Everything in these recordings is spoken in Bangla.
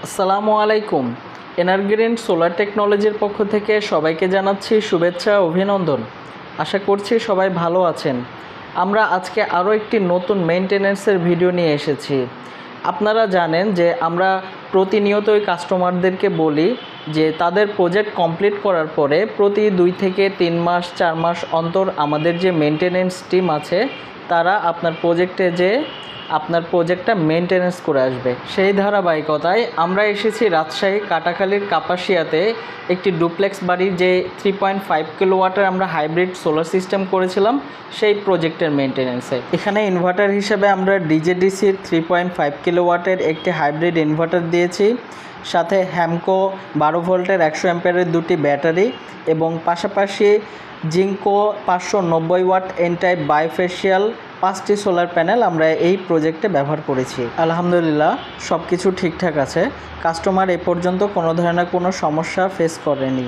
আসসালামু আলাইকুম। এনারগ্রিন সোলার টেকনোলজির পক্ষ থেকে সবাইকে জানাচ্ছি শুভেচ্ছা অভিনন্দন। আশা করছি সবাই ভালো আছেন। আমরা আজকে আরও একটি নতুন মেইনটেনেন্সের ভিডিও নিয়ে এসেছি। আপনারা জানেন যে আমরা প্রতিনিয়তই কাস্টমারদেরকে বলি যে তাদের প্রজেক্ট কমপ্লিট করার পরে প্রতি 2 থেকে 3 মাস 4 মাস অন্তর আমাদের যে মেইনটেনেন্স টিম আছে তারা আপনার প্রজেক্টটা মেইনটেনেন্স করে আসবে। সেই ধারাবাহিকতায় আমরা এসেছি রাজশাহী কাটাখালীর কাপাসিয়াতে একটি ডুপ্লেক্স বাড়ি, যে 3.5 কিলোওয়াটের আমরা হাইব্রিড সোলার সিস্টেম করেছিলাম সেই প্রজেক্টের মেইনটেনেন্সে। এখানে ইনভার্টার হিসেবে আমরা ডিজেডিসির 3.5 কিলোওয়াটের একটি হাইব্রিড ইনভার্টার দিয়েছি, সাথে হ্যামকো 12 ভোল্টের 100 অ্যাম্পিয়ারের 2টি ব্যাটারি এবং পাশাপাশি Jinko 590 watt N type bifacial 5টি সোলার প্যানেল আমরা এই প্রজেক্টে ব্যবহার করেছি। আলহামদুলিল্লাহ সব কিছু ঠিকঠাক আছে। কাস্টমার এ পর্যন্ত কোনো ধরনের কোনো সমস্যা ফেস করেনি।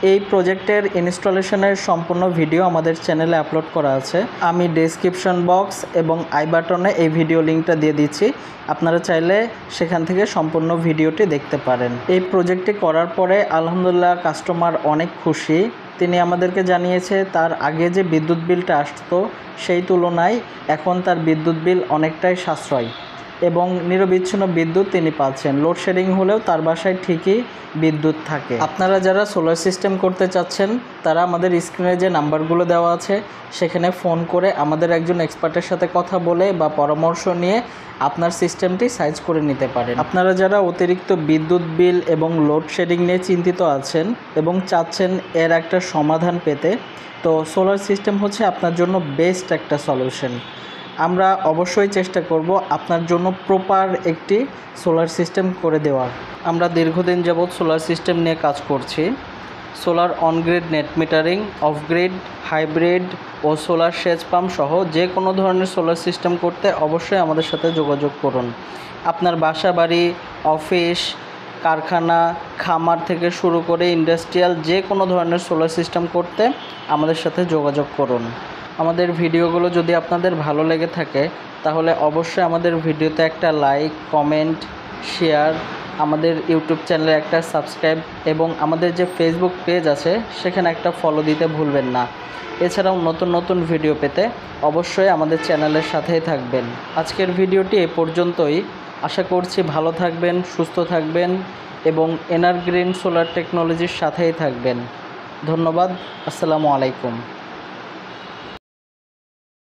এই প্রজেক্টের ইনস্টলেশনের সম্পূর্ণ ভিডিও আমাদের চ্যানেলে আপলোড করা আছে। আমি ডেসক্রিপশন বক্স এবং আই বাটনে এই ভিডিও লিঙ্কটা দিয়ে দিচ্ছি, আপনারা চাইলে সেখান থেকে সম্পূর্ণ ভিডিওটি দেখতে পারেন। এই প্রজেক্টটি করার পরে আলহামদুলিল্লাহ কাস্টমার অনেক খুশি। তিনি আমাদেরকে জানিয়েছে তার আগে যে বিদ্যুৎ বিলটা আসতো সেই তুলনায় এখন তার বিদ্যুৎ বিল অনেকটাই সাশ্রয় এবং নিরবিচ্ছিন্ন বিদ্যুৎ তিনি পাচ্ছেন। লোডশেডিং হলেও তার বাসায় ঠিকই বিদ্যুৎ থাকে। আপনারা যারা সোলার সিস্টেম করতে চাচ্ছেন তারা আমাদের স্ক্রিনে যে নাম্বারগুলো দেওয়া আছে সেখানে ফোন করে আমাদের একজন এক্সপার্টের সাথে কথা বলে বা পরামর্শ নিয়ে আপনার সিস্টেমটি সাইজ করে নিতে পারেন। আপনারা যারা অতিরিক্ত বিদ্যুৎ বিল এবং লোডশেডিং নিয়ে চিন্তিত আছেন এবং চাচ্ছেন এর একটা সমাধান পেতে, তো সোলার সিস্টেম হচ্ছে আপনার জন্য বেস্ট একটা সলিউশন। আমরা অবশ্যই চেষ্টা করব আপনার জন্য প্রপার একটি সোলার সিস্টেম করে দেওয়ার। আমরা দীর্ঘদিন যাবৎ সোলার সিস্টেম নিয়ে কাজ করছি। Solar on grid net metering, off grid, hybrid ও সোলার সেচ পাম্প সহ যে কোনো ধরনের সোলার সিস্টেম করতে অবশ্যই আমাদের সাথে যোগাযোগ করুন। আপনার বাসা বাড়ি, অফিস, কারখানা, খামার থেকে শুরু করে ইন্ডাস্ট্রিয়াল যে কোনো ধরনের সোলার সিস্টেম করতে আমাদের সাথে যোগাযোগ করুন। আমাদের ভিডিওগুলো যদি আপনাদের ভালো লেগে থাকে তাহলে অবশ্যই আমাদের ভিডিওতে একটা লাইক, কমেন্ট, শেয়ার, আমাদের ইউটিউব চ্যানেলে একটা সাবস্ক্রাইব এবং আমাদের যে ফেসবুক পেজ আছে সেখানে একটা ফলো দিতে ভুলবেন না। এছাড়াও নতুন নতুন ভিডিও পেতে অবশ্যই আমাদের চ্যানেলের সাথেই থাকবেন। আজকের ভিডিওটি এ পর্যন্তই। আশা করছি ভালো থাকবেন, সুস্থ থাকবেন এবং এনারগ্রিন সোলার টেকনোলজির সাথেই থাকবেন। ধন্যবাদ। আসসালামু আলাইকুম।